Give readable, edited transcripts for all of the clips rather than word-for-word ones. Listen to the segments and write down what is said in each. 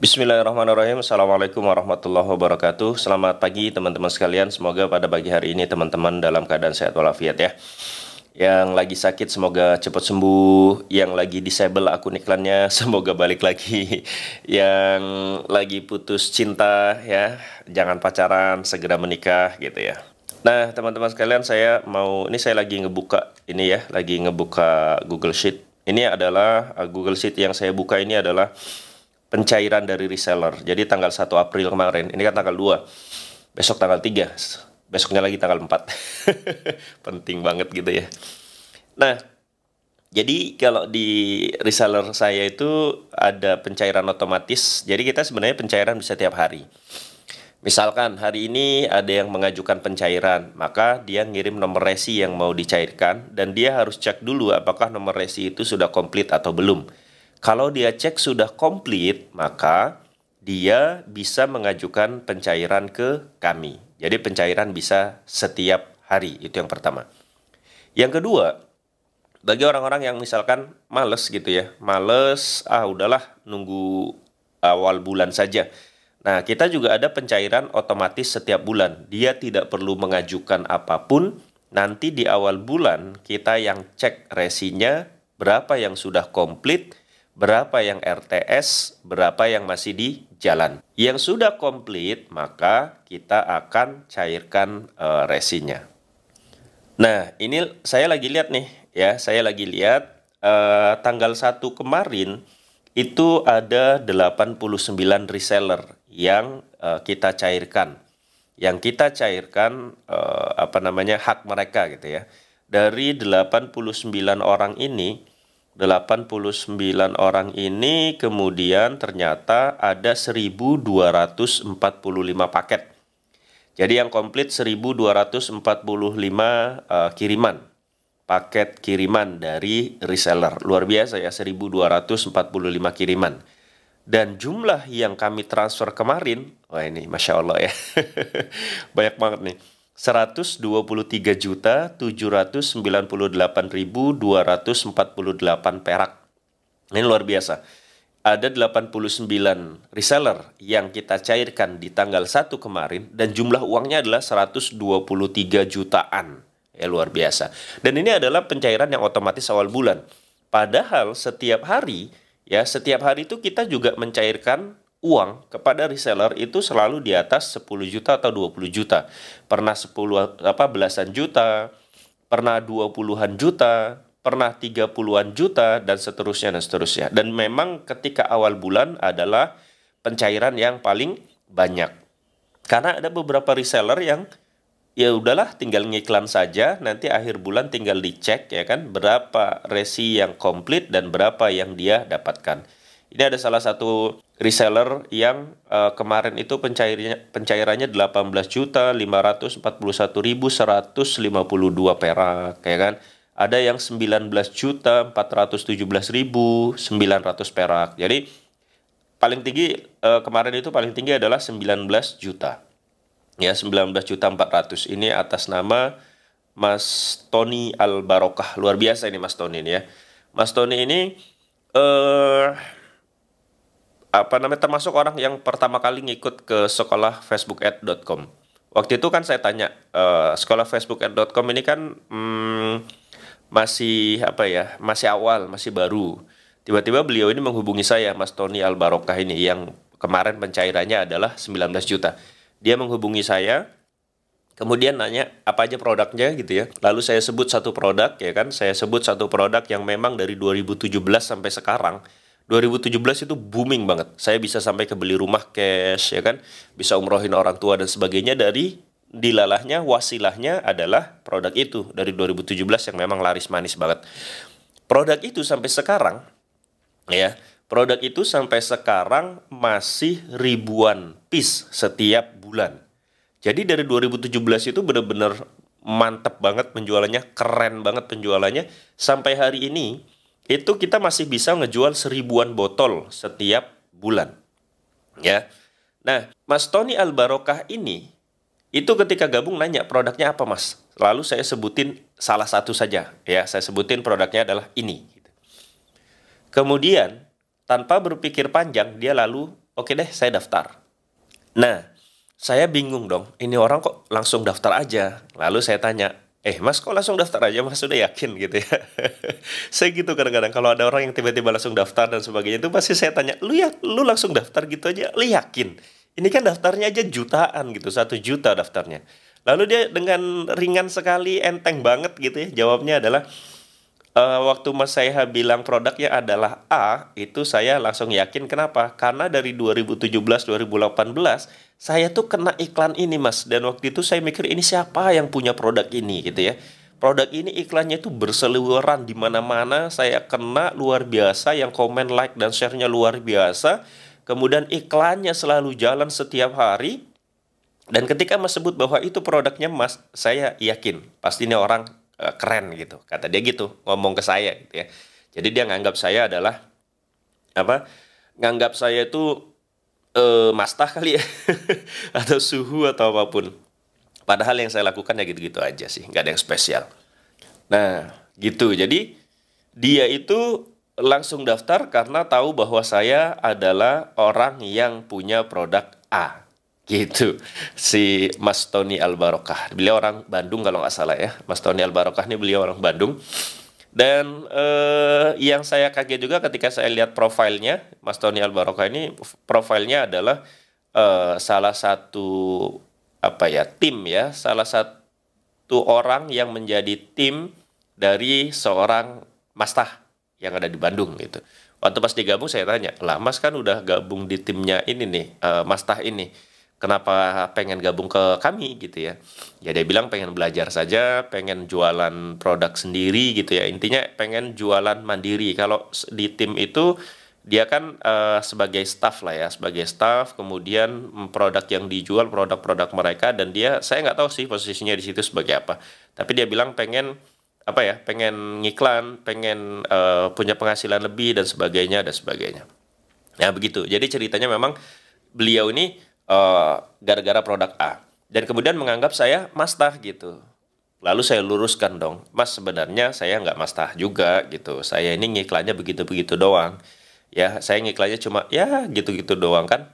Bismillahirrahmanirrahim. Assalamualaikum warahmatullahi wabarakatuh. Selamat pagi teman-teman sekalian. Semoga pada pagi hari ini teman-teman dalam keadaan sehat walafiat ya. Yang lagi sakit semoga cepat sembuh. Yang lagi disable akun iklannya semoga balik lagi. Yang lagi putus cinta ya, jangan pacaran, segera menikah gitu ya. Nah teman-teman sekalian, saya lagi ngebuka ini ya, lagi ngebuka Google Sheet. Ini adalah Google Sheet yang saya buka ini adalah pencairan dari reseller. Jadi tanggal 1 April kemarin, ini kan tanggal 2. Besok tanggal 3. Besoknya lagi tanggal 4. Penting banget gitu ya. Nah, jadi kalau di reseller saya itu ada pencairan otomatis. Jadi kita sebenarnya pencairan bisa tiap hari. Misalkan hari ini ada yang mengajukan pencairan, maka dia ngirim nomor resi yang mau dicairkan dan dia harus cek dulu apakah nomor resi itu sudah komplit atau belum. Kalau dia cek sudah komplit, maka dia bisa mengajukan pencairan ke kami. Jadi pencairan bisa setiap hari, itu yang pertama. Yang kedua, bagi orang-orang yang misalkan males gitu ya, males, udahlah nunggu awal bulan saja. Nah, kita juga ada pencairan otomatis setiap bulan. Dia tidak perlu mengajukan apapun, nanti di awal bulan kita yang cek resinya, berapa yang sudah komplit, berapa yang RTS, berapa yang masih di jalan. Yang sudah komplit, maka kita akan cairkan resinya. Nah, ini saya lagi lihat nih, ya. Saya lagi lihat tanggal 1 kemarin, itu ada 89 reseller yang kita cairkan. Yang kita cairkan, hak mereka gitu ya. Dari 89 orang ini, 89 orang ini kemudian ternyata ada 1245 paket. Jadi yang komplit 1245 kiriman. Paket kiriman dari reseller. Luar biasa ya, 1245 kiriman. Dan jumlah yang kami transfer kemarin, wah ini Masya Allah ya. Banyak banget nih. 123.798.248 perak. Ini luar biasa. Ada 89 reseller yang kita cairkan di tanggal 1 kemarin dan jumlah uangnya adalah 123 jutaan. Ya luar biasa. Dan ini adalah pencairan yang otomatis awal bulan. Padahal setiap hari itu kita juga mencairkan uang kepada reseller itu selalu di atas 10 juta atau 20 juta. Pernah belasan juta, pernah 20-an juta, pernah 30-an juta, dan seterusnya dan seterusnya. Dan memang ketika awal bulan adalah pencairan yang paling banyak. Karena ada beberapa reseller yang ya udahlah tinggal ngiklan saja, nanti akhir bulan tinggal dicek ya kan berapa resi yang komplit dan berapa yang dia dapatkan. Ini ada salah satu reseller yang kemarin itu pencairannya 18.541.152 perak ya kan. Ada yang 19.417.900 perak. Jadi paling tinggi kemarin itu paling tinggi adalah 19 juta. Ya, 19.400.000. Ini atas nama Mas Tony Al-Barokah. Luar biasa ini Mas Tony ini ya. Mas Tony ini termasuk orang yang pertama kali ngikut ke sekolah facebookads.com. Waktu itu kan saya tanya, sekolah facebookads.com ini kan masih awal, masih baru. Tiba-tiba beliau ini menghubungi saya, Mas Tony Al-Barokah ini, yang kemarin pencairannya adalah 19 juta. Dia menghubungi saya, kemudian nanya apa aja produknya gitu ya. Lalu saya sebut satu produk ya kan, saya sebut satu produk yang memang dari 2017 sampai sekarang. 2017 itu booming banget. Saya bisa sampai ke beli rumah cash ya kan, bisa umrohin orang tua dan sebagainya dari dilalahnya, wasilahnya adalah produk itu dari 2017 yang memang laris manis banget. Produk itu sampai sekarang ya, produk itu sampai sekarang masih ribuan piece setiap bulan. Jadi dari 2017 itu benar-benar mantep banget penjualannya, keren banget penjualannya. Sampai hari ini itu kita masih bisa ngejual 1000-an botol setiap bulan. Ya. Nah, Mas Tony Al-Barokah ini itu ketika gabung nanya produknya apa Mas? Lalu saya sebutin salah satu saja ya, saya sebutin produknya adalah ini. Kemudian tanpa berpikir panjang dia lalu oke deh saya daftar. Nah, saya bingung dong, ini orang kok langsung daftar aja. Lalu saya tanya, mas kok langsung daftar aja, mas sudah yakin gitu ya. Saya gitu kadang-kadang, kalau ada orang yang tiba-tiba langsung daftar dan sebagainya, itu pasti saya tanya, lu langsung daftar gitu aja, lu yakin? Ini kan daftarnya aja jutaan gitu, 1 juta daftarnya. Lalu dia dengan ringan sekali, enteng banget gitu ya, jawabnya adalah, waktu Mas saya bilang produknya adalah A, itu saya langsung yakin. Kenapa? Karena dari 2017, 2018, saya tuh kena iklan ini, Mas. Dan waktu itu saya mikir, ini siapa yang punya produk ini, gitu ya. Produk ini iklannya itu berseliweran di mana-mana. Saya kena luar biasa, yang komen, like, dan share-nya luar biasa. Kemudian iklannya selalu jalan setiap hari. Dan ketika Mas sebut bahwa itu produknya Mas, saya yakin pasti ini orang keren gitu. Kata dia gitu, ngomong ke saya gitu ya. Jadi dia nganggap saya adalah apa? Nganggap saya itu mastah kali ya atau suhu atau apapun. Padahal yang saya lakukan ya gitu-gitu aja sih, nggak ada yang spesial. Nah, gitu. Jadi dia itu langsung daftar karena tahu bahwa saya adalah orang yang punya produk A. Gitu, si Mas Tony Albarokah. Beliau orang Bandung kalau nggak salah ya. Mas Tony Albarokah ini beliau orang Bandung. Dan yang saya kaget juga ketika saya lihat profilnya, Mas Tony Albarokah ini profilnya adalah salah satu tim ya, salah satu orang yang menjadi tim dari seorang mastah yang ada di Bandung gitu. Waktu pas digabung saya tanya, lah Mas kan udah gabung di timnya ini nih, mastah ini. Kenapa pengen gabung ke kami gitu ya? Ya dia bilang pengen belajar saja, pengen jualan produk sendiri gitu ya. Intinya pengen jualan mandiri. Kalau di tim itu dia kan sebagai staff lah ya, sebagai staff. Kemudian produk yang dijual produk-produk mereka, dan dia, saya nggak tahu sih posisinya di situ sebagai apa. Tapi dia bilang pengen pengen ngiklan, pengen punya penghasilan lebih dan sebagainya dan sebagainya. Nah begitu. Jadi ceritanya memang beliau ini gara-gara produk A, dan kemudian menganggap saya mastah gitu. Lalu saya luruskan dong, Mas sebenarnya saya nggak mastah juga gitu. Saya ini ngiklannya begitu-begitu doang. Ya saya ngiklannya cuma ya gitu-gitu doang kan.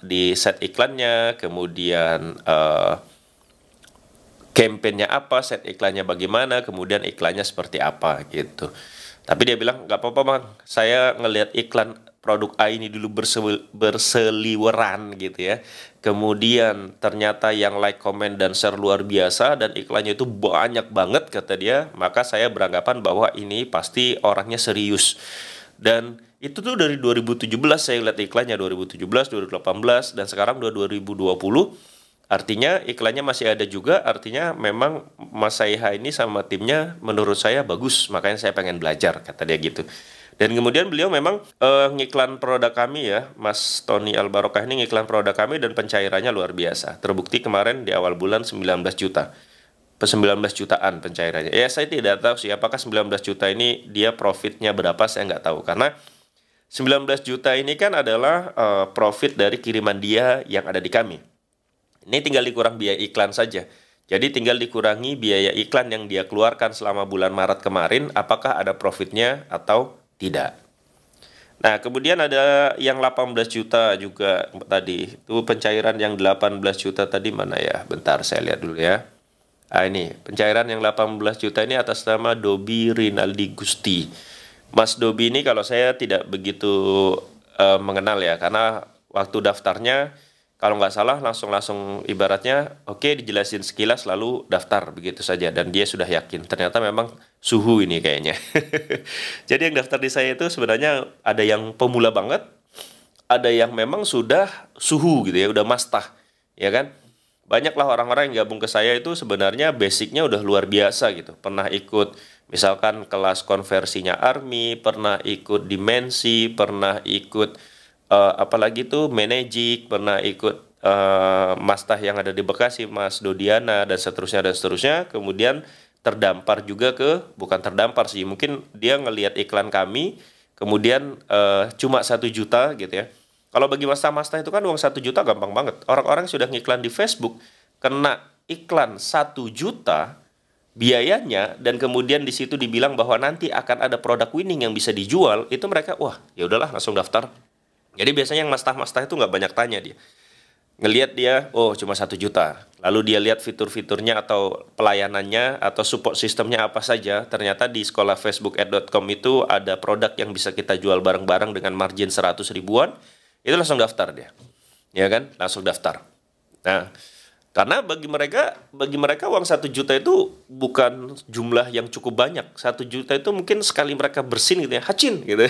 Di set iklannya, kemudian campaign-nya apa, set iklannya bagaimana, kemudian iklannya seperti apa gitu. Tapi dia bilang nggak apa-apa Bang, saya ngelihat iklan produk A ini dulu berseliweran gitu ya. Kemudian ternyata yang like, komen, dan share luar biasa, dan iklannya itu banyak banget kata dia. Maka saya beranggapan bahwa ini pasti orangnya serius. Dan itu tuh dari 2017 saya lihat iklannya, 2017, 2018, dan sekarang udah 2020. Artinya iklannya masih ada juga, artinya memang Mas Saiha ini sama timnya menurut saya bagus, makanya saya pengen belajar, kata dia gitu. Dan kemudian beliau memang ngiklan produk kami ya, Mas Tony Albarokah ini ngiklan produk kami dan pencairannya luar biasa. Terbukti kemarin di awal bulan 19 juta. 19 jutaan pencairannya. Ya saya tidak tahu sih apakah 19 juta ini dia profitnya berapa, saya nggak tahu. Karena 19 juta ini kan adalah profit dari kiriman dia yang ada di kami. Ini tinggal dikurang biaya iklan saja. Jadi tinggal dikurangi biaya iklan yang dia keluarkan selama bulan Maret kemarin, apakah ada profitnya atau tidak. Nah, kemudian ada yang 18 juta juga tadi. Itu pencairan yang 18 juta tadi mana ya? Bentar saya lihat dulu ya. Ah ini, pencairan yang 18 juta ini atas nama Dobi Rinaldi Gusti. Mas Dobi ini kalau saya tidak begitu mengenal ya, karena waktu daftarnya kalau nggak salah langsung ibaratnya oke, dijelasin sekilas lalu daftar begitu saja, dan dia sudah yakin ternyata memang suhu ini kayaknya. Jadi yang daftar di saya itu sebenarnya ada yang pemula banget, ada yang memang sudah suhu gitu ya, udah mastah ya kan. Banyaklah orang-orang yang gabung ke saya itu sebenarnya basicnya udah luar biasa gitu, pernah ikut misalkan kelas konversinya Army, pernah ikut Dimensi, pernah ikut apalagi tuh Manajik, pernah ikut mastah yang ada di Bekasi, Mas Dodiana, dan seterusnya. Kemudian terdampar juga bukan terdampar sih, mungkin dia ngelihat iklan kami, kemudian cuma 1 juta gitu ya. Kalau bagi mastah-mastah itu kan uang 1 juta gampang banget. Orang-orang sudah ngiklan di Facebook, kena iklan 1 juta biayanya, dan kemudian di situ dibilang bahwa nanti akan ada produk winning yang bisa dijual, itu mereka wah ya udahlah langsung daftar. Jadi biasanya yang mastah-mastah itu nggak banyak tanya dia. Ngelihat dia, oh cuma 1 juta. Lalu dia lihat fitur-fiturnya atau pelayanannya atau support sistemnya apa saja. Ternyata di sekolah Facebook@com itu ada produk yang bisa kita jual bareng-bareng dengan margin 100 ribuan. Itu langsung daftar dia. Ya kan? Langsung daftar. Nah, karena bagi mereka uang 1 juta itu bukan jumlah yang cukup banyak. 1 juta itu mungkin sekali mereka bersin gitu ya, hacin gitu,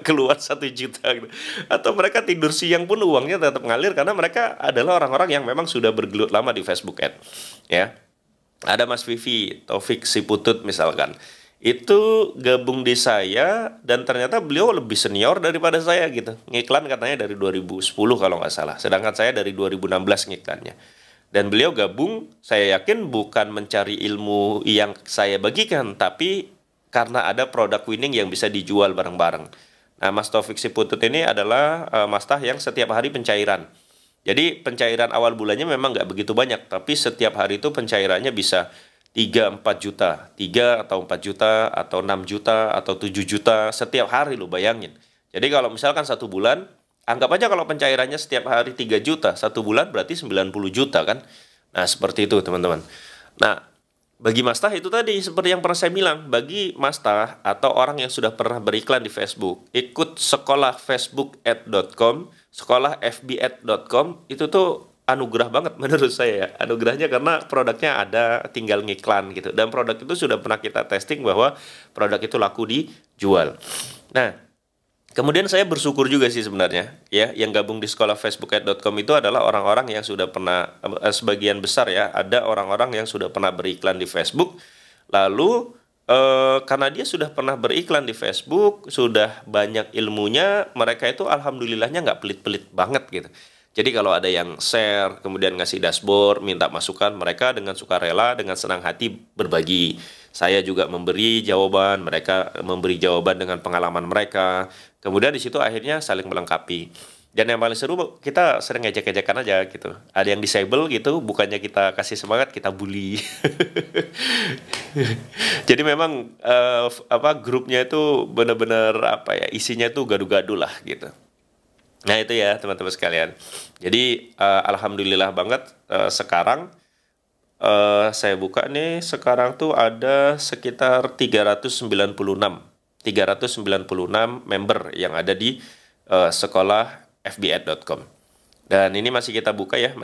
keluar 1 juta gitu. Atau mereka tidur siang pun uangnya tetap ngalir karena mereka adalah orang-orang yang memang sudah bergelut lama di Facebook Ad. Ya, ada Mas Vivi Taufik Siputut misalkan. Itu gabung di saya dan ternyata beliau lebih senior daripada saya gitu. Ngiklan katanya dari 2010 kalau nggak salah. Sedangkan saya dari 2016 ngiklannya. Dan beliau gabung, saya yakin bukan mencari ilmu yang saya bagikan, tapi karena ada produk winning yang bisa dijual bareng-bareng. Nah, Mas Taufik Siputut ini adalah mastah yang setiap hari pencairan. Jadi pencairan awal bulannya memang nggak begitu banyak, tapi setiap hari itu pencairannya bisa 3-4 juta, 3 atau 4 juta, atau 6 juta, atau 7 juta, setiap hari lo bayangin. Jadi kalau misalkan 1 bulan, anggap aja kalau pencairannya setiap hari 3 juta, 1 bulan berarti 90 juta kan. Nah, seperti itu teman-teman. Nah, bagi mastah itu tadi, seperti yang pernah saya bilang, bagi mastah atau orang yang sudah pernah beriklan di Facebook, ikut sekolah Facebook@com, sekolah FB@com, itu tuh anugerah banget menurut saya ya. Anugerahnya karena produknya ada, tinggal ngiklan gitu. Dan produk itu sudah pernah kita testing bahwa produk itu laku dijual. Nah, kemudian saya bersyukur juga sih sebenarnya ya, yang gabung di sekolah Facebook@com itu adalah orang-orang yang sudah pernah, sebagian besar ya, ada orang-orang yang sudah pernah beriklan di Facebook. Lalu karena dia sudah pernah beriklan di Facebook, sudah banyak ilmunya, mereka itu alhamdulillahnya nggak pelit-pelit banget gitu. Jadi kalau ada yang share, kemudian ngasih dashboard, minta masukan, mereka dengan sukarela, dengan senang hati berbagi. Saya juga memberi jawaban, mereka memberi jawaban dengan pengalaman mereka. Kemudian di situ akhirnya saling melengkapi. Dan yang paling seru, kita sering ngejek-ngejekan aja gitu. Ada yang disable gitu, bukannya kita kasih semangat, kita bully. Jadi memang grupnya itu benar-benar isinya itu gaduh-gaduh lah gitu. Nah itu ya teman-teman sekalian. Jadi alhamdulillah banget sekarang saya buka nih, sekarang tuh ada sekitar 396 member yang ada di sekolah FB@com. Dan ini masih kita buka ya,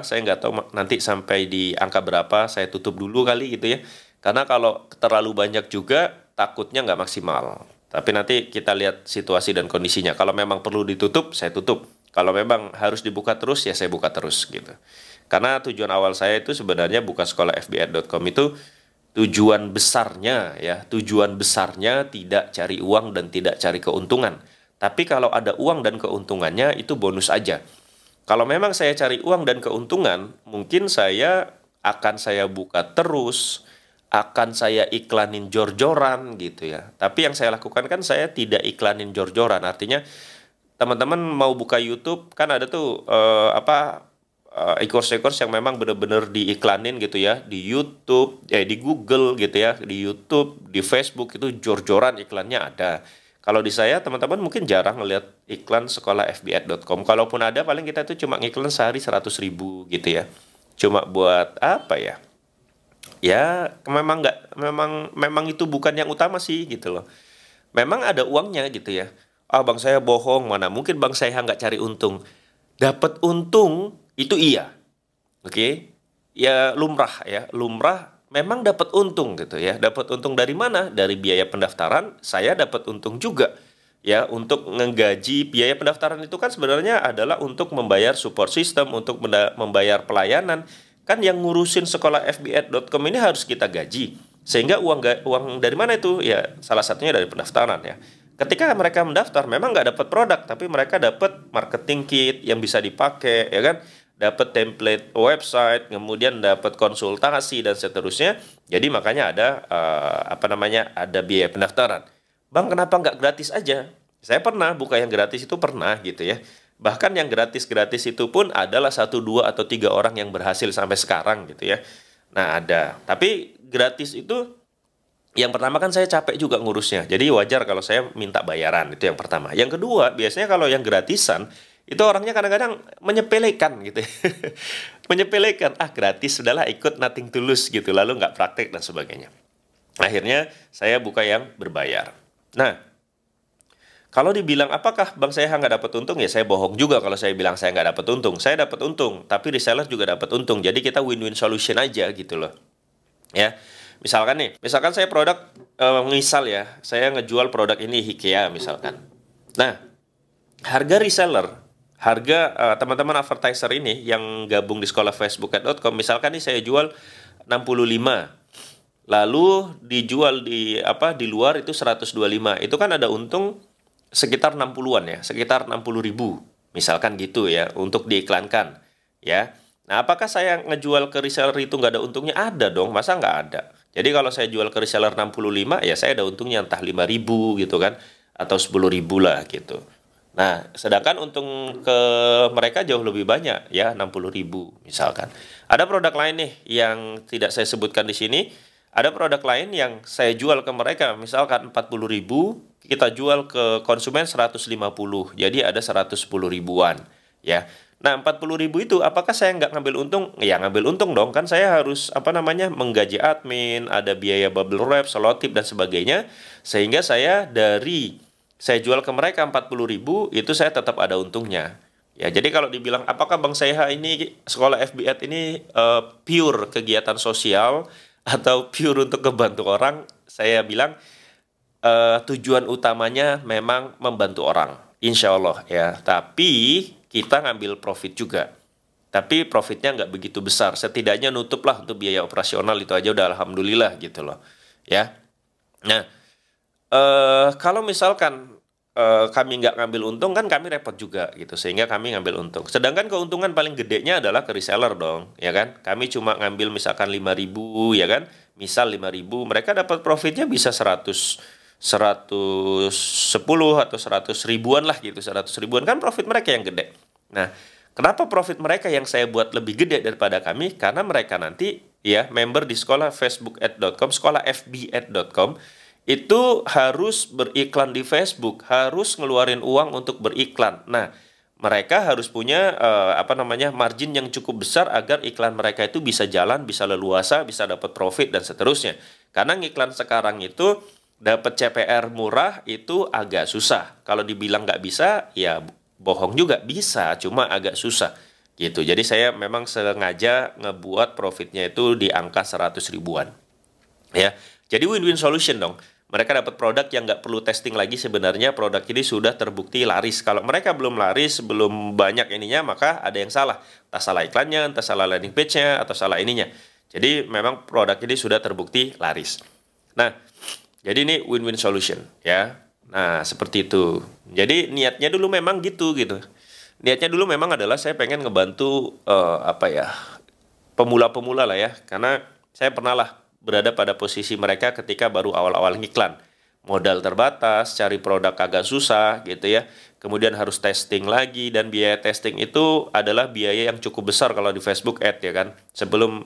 Saya nggak tahu nanti sampai di angka berapa, saya tutup dulu kali gitu ya. Karena kalau terlalu banyak juga takutnya nggak maksimal. Tapi nanti kita lihat situasi dan kondisinya. Kalau memang perlu ditutup, saya tutup. Kalau memang harus dibuka terus, ya saya buka terus gitu. Karena tujuan awal saya itu sebenarnya buka sekolah FB@com itu tujuan besarnya tidak cari uang dan tidak cari keuntungan. Tapi kalau ada uang dan keuntungannya itu bonus aja. Kalau memang saya cari uang dan keuntungan, mungkin saya buka terus, akan saya iklanin jor-joran gitu ya. Tapi yang saya lakukan kan saya tidak iklanin jor-joran. Artinya teman-teman mau buka YouTube kan ada tuh e-course yang memang benar-benar diiklanin gitu ya, di YouTube, di Google gitu ya, di YouTube, di Facebook itu jor-joran iklannya ada. Kalau di saya teman-teman mungkin jarang ngeliat iklan sekolah FB@com. Kalaupun ada paling kita tuh cuma ngiklan sehari 100 ribu gitu ya. Cuma buat apa ya? Ya memang itu bukan yang utama sih gitu loh. Memang ada uangnya gitu ya. Bang saya bohong, mana mungkin bang saya nggak cari untung. Dapat untung itu iya, oke? Ya lumrah memang dapat untung gitu ya. Dapat untung dari mana? Dari biaya pendaftaran, saya dapat untung juga. Ya, untuk menggaji biaya pendaftaran itu kan sebenarnya adalah untuk membayar support system, untuk membayar pelayanan. Kan yang ngurusin sekolah FB@com ini harus kita gaji. Sehingga uang dari mana itu? Ya, salah satunya dari pendaftaran ya. Ketika mereka mendaftar, memang nggak dapat produk, tapi mereka dapat marketing kit yang bisa dipakai, ya kan? Dapat template website, kemudian dapat konsultasi dan seterusnya. Jadi makanya ada ada biaya pendaftaran. Bang, kenapa nggak gratis aja? Saya pernah buka yang gratis itu pernah gitu ya. Bahkan yang gratis-gratis itu pun adalah 1, 2, atau 3 orang yang berhasil sampai sekarang gitu ya. Nah ada. Tapi gratis itu Yang pertama kan saya capek juga ngurusnya, jadi wajar kalau saya minta bayaran, itu yang pertama. Yang kedua, biasanya kalau yang gratisan, itu orangnya kadang-kadang menyepelekan gitu ya. Menyepelekan, ah gratis, sudahlah ikut nothing tulus gitu, lalu nggak praktek dan sebagainya. Akhirnya saya buka yang berbayar. Nah, kalau dibilang apakah Bang Seha nggak dapat untung, ya saya bohong juga kalau saya bilang saya nggak dapat untung. Saya dapat untung, tapi reseller juga dapat untung. Jadi kita win-win solution aja gitu loh. Ya, misalkan nih, misalkan saya produk, misal ya, saya ngejual produk ini IKEA misalkan. Nah, harga reseller, harga teman-teman advertiser ini yang gabung di sekolah Facebook.com, misalkan nih saya jual 65, lalu dijual di luar itu 125, itu kan ada untung sekitar 60-an ya, sekitar 60.000 misalkan gitu ya, untuk diiklankan ya. Nah, apakah saya ngejual ke reseller itu nggak ada untungnya? Ada dong, masa nggak ada? Jadi kalau saya jual ke reseller 65, ya saya ada untungnya entah 5.000 gitu kan, atau 10.000 lah gitu. Nah, sedangkan untung ke mereka jauh lebih banyak ya, 60.000 misalkan. Ada produk lain nih yang tidak saya sebutkan di sini. Ada produk lain yang saya jual ke mereka, misalkan 40.000, kita jual ke konsumen 150, jadi ada 110 ribuan ya. Nah, 40.000 itu apakah saya nggak ngambil untung? Ya ngambil untung dong, kan saya harus menggaji admin, ada biaya bubble wrap, selotip dan sebagainya, sehingga saya jual ke mereka 40.000, itu saya tetap ada untungnya. Ya, jadi kalau dibilang apakah Bang Seha ini sekolah FB Ad ini pure kegiatan sosial atau pure untuk membantu orang, saya bilang tujuan utamanya memang membantu orang, insya Allah ya. Tapi kita ngambil profit juga. Tapi profitnya nggak begitu besar. Setidaknya nutup lah untuk biaya operasional, itu aja udah alhamdulillah gitu loh. Ya. Nah, kalau misalkan kami nggak ngambil untung, kan kami repot juga gitu, sehingga kami ngambil untung. Sedangkan keuntungan paling gedenya adalah ke reseller dong, ya kan? Kami cuma ngambil misalkan 5.000 ya kan? Misal 5.000, mereka dapat profitnya bisa 110 atau 100 ribuan lah gitu, 100 ribuan kan profit mereka yang gede. Nah, kenapa profit mereka yang saya buat lebih gede daripada kami? Karena mereka nanti ya member di sekolah Facebook.com, sekolah FB.com, itu harus beriklan di Facebook, harus ngeluarin uang untuk beriklan. Nah, mereka harus punya margin yang cukup besar agar iklan mereka itu bisa jalan, bisa leluasa, bisa dapat profit dan seterusnya. Karena iklan sekarang itu dapat CPR murah itu agak susah. Kalau dibilang nggak bisa, ya bohong juga, bisa, cuma agak susah gitu. Jadi saya memang sengaja ngebuat profitnya itu di angka 100 ribuan. Ya, jadi win-win solution dong. Mereka dapat produk yang nggak perlu testing lagi, sebenarnya produk ini sudah terbukti laris. Kalau mereka belum laris, belum banyak ininya, maka ada yang salah. Entah salah iklannya, entah salah landing page-nya, atau salah ininya. Jadi memang produk ini sudah terbukti laris. Nah, jadi ini win-win solution ya. Nah, seperti itu. Jadi niatnya dulu memang gitu. Niatnya dulu memang adalah saya pengen ngebantu pemula-pemula lah ya. Karena saya pernah lah berada pada posisi mereka ketika baru awal-awal ngiklan. Modal terbatas, cari produk agak susah gitu ya. Kemudian harus testing lagi, dan biaya testing itu adalah biaya yang cukup besar kalau di Facebook Ad ya kan. Sebelum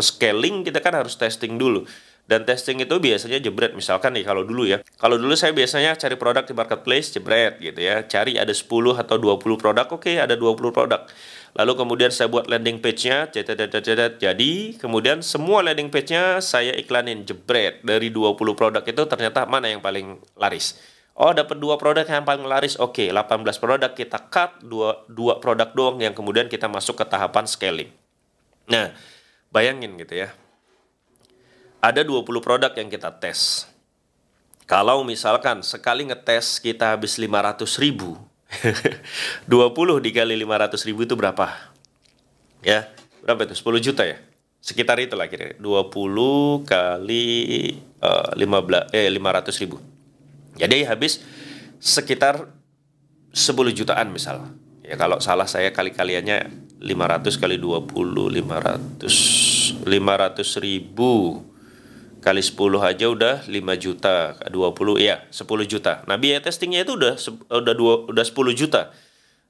scaling kita kan harus testing dulu. Dan testing itu biasanya jebret, misalkan nih kalau dulu ya. Kalau dulu saya biasanya cari produk di marketplace, jebret gitu ya. Cari ada 10 atau 20 produk, oke ada 20 produk. Lalu kemudian saya buat landing page-nya, jadi kemudian semua landing page-nya saya iklanin, jebret. Dari 20 produk itu ternyata mana yang paling laris. Oh, dapat 2 produk yang paling laris, oke, 18 produk kita cut, 2 produk doang yang kemudian kita masuk ke tahapan scaling. Nah, bayangin gitu ya. Ada 20 produk yang kita tes. Kalau misalkan sekali ngetes kita habis 500 ribu, 20 dikali 500 ribu itu berapa? Ya, berapa itu? 10 juta ya? Sekitar itulah kira-kira. 20 kali 500 ribu. Jadi habis sekitar 10 jutaan misal. Ya kalau salah saya kali-kaliannya 500 kali 20, 500 ribu. Kali 10 aja udah 5 juta, 20 ya 10 juta. Nah, biaya testingnya itu udah 10 juta.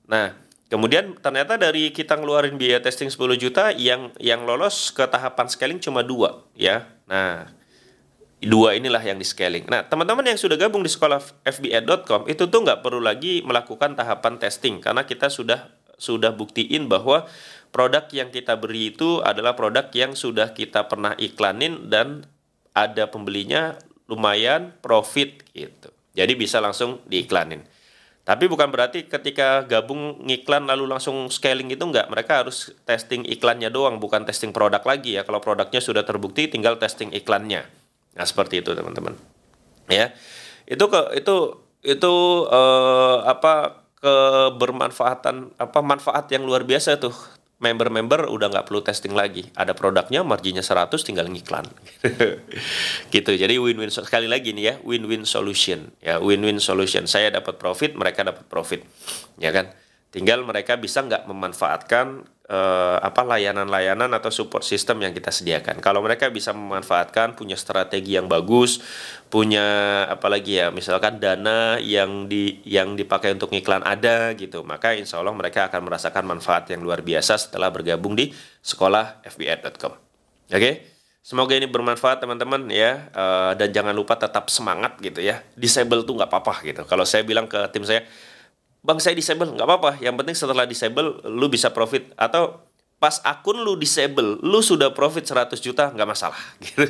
Nah, kemudian ternyata dari kita ngeluarin biaya testing 10 juta, yang lolos ke tahapan scaling cuma 2 ya. Nah, Dua inilah yang di scaling. Nah, teman-teman yang sudah gabung di sekolah fba.com itu tuh nggak perlu lagi melakukan tahapan testing karena kita sudah buktiin bahwa produk yang kita beri itu adalah produk yang sudah kita pernah iklanin dan ada pembelinya lumayan profit gitu. Jadi bisa langsung diiklanin. Tapi bukan berarti ketika gabung ngiklan lalu langsung scaling itu enggak. Mereka harus testing iklannya doang, bukan testing produk lagi ya. Kalau produknya sudah terbukti, tinggal testing iklannya. Nah, seperti itu teman-teman. Ya, itu kebermanfaatan manfaat yang luar biasa tuh. Member-member udah nggak perlu testing lagi. Ada produknya, marginnya 100, tinggal ngiklan. Gitu. Jadi win-win, sekali lagi nih ya, win-win solution. Ya, win-win solution. Saya dapat profit, mereka dapat profit. Ya kan? Tinggal mereka bisa nggak memanfaatkan layanan-layanan atau support system yang kita sediakan. Kalau mereka bisa memanfaatkan, punya strategi yang bagus, punya apalagi ya, misalkan dana yang dipakai untuk iklan ada gitu, maka insya Allah mereka akan merasakan manfaat yang luar biasa setelah bergabung di sekolah fba.com. Oke? Semoga ini bermanfaat teman-teman ya, dan jangan lupa tetap semangat gitu ya. Disable tuh nggak apa-apa gitu. Kalau saya bilang ke tim saya, Bang saya disable, nggak apa-apa. Yang penting setelah disable, lu bisa profit. Atau pas akun lu disable, lu sudah profit 100 juta, nggak masalah. Gitu.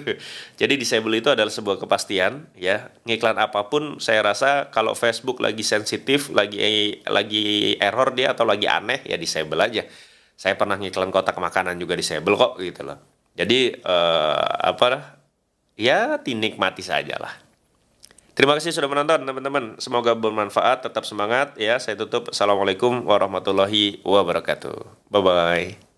Jadi disable itu adalah sebuah kepastian. Ya, ngiklan apapun, saya rasa kalau Facebook lagi sensitif, lagi error dia atau lagi aneh, ya disable aja. Saya pernah ngiklan kotak makanan juga disable kok, gitu loh. Jadi, ya dinikmati saja lah. Terima kasih sudah menonton teman-teman. Semoga bermanfaat, tetap semangat ya. Saya tutup. Assalamualaikum warahmatullahi wabarakatuh. Bye-bye.